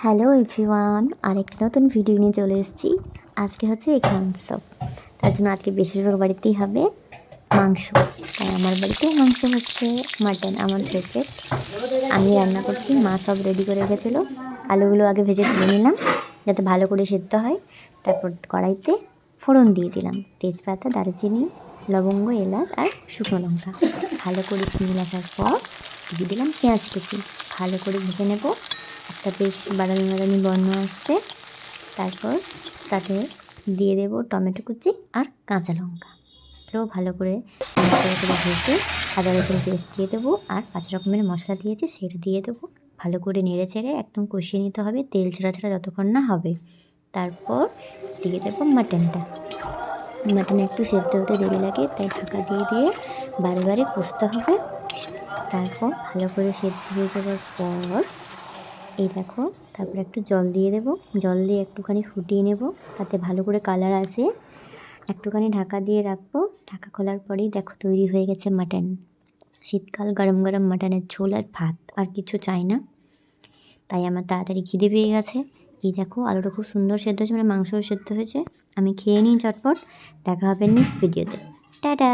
Hello everyone, আরেকটা নতুন video নিয়ে চলে এসেছি। আজকে হচ্ছে এখান সব, তার জন্য আজকে বেশিরভাগ বাড়িতেই হবে মাংস। তাই আমার বাড়িতেও মাংস হচ্ছে, মাটন আমার ফেভারিট। আমি রান্না করছি, মা সব রেডি করে রেখেছিলো। আলুগুলো আগে ভেজে তুলে নিলাম যাতে ভালো করে সেদ্ধ হয়। তারপর কড়াইতে ফোড়ন দিয়ে দিলাম তেজপাতা, দারুচিনি, লবঙ্গ, এলাচ আর শুকনো লঙ্কা। ভালো করে স্মেল আসার পর দিয়ে দিলাম পেঁয়াজ কুচি। ভালো করে ভেজে নেব, একটা বেশ বাদামি বাদামি বর্ণ আসছে। তারপর তাতে দিয়ে দেবো টমেটো কুচি আর কাঁচা লঙ্কা। এটাও ভালো করে ভেজে আদা রসুন পেস্ট দিয়ে দেবো আর 5 রকমের মশলা দিয়েছি সেটা দিয়ে দেবো। ভালো করে নেড়ে চেড়ে একদম কষিয়ে নিতে হবে, তেল ছাড়া ছাড়া যতক্ষণ না হবে। তারপর দিয়ে দেবো মাটনটা। মাটনে একটু সেদ্ধ হতে দেরি লাগে, তাই ঢাকা দিয়ে দিয়ে বারে বারে কষতে হবে। তারপর ভালো করে সেদ্ধ হয়ে যাওয়ার পর এই দেখো, তারপর একটু জল দিয়ে দেবো। জল দিয়ে একটুখানি ফুটিয়ে নেব, তাতে ভালো করে কালার আসে। একটুখানি ঢাকা দিয়ে রাখবো। ঢাকা খোলার পরেই দেখো তৈরি হয়ে গেছে মাটন। শীতকাল গরম গরম মাটনের ঝোল আর ভাত, আর কিছু চাই না। তাই আমার তাড়াতাড়ি খিদে পেয়ে গেছে। এই দেখো আলুটা খুব সুন্দর সেদ্ধ হয়েছে, মানে মাংসও সেদ্ধ হয়েছে। আমি খেয়ে নিই চটপট। দেখা হবে নেক্সট ভিডিওতে। টাটা।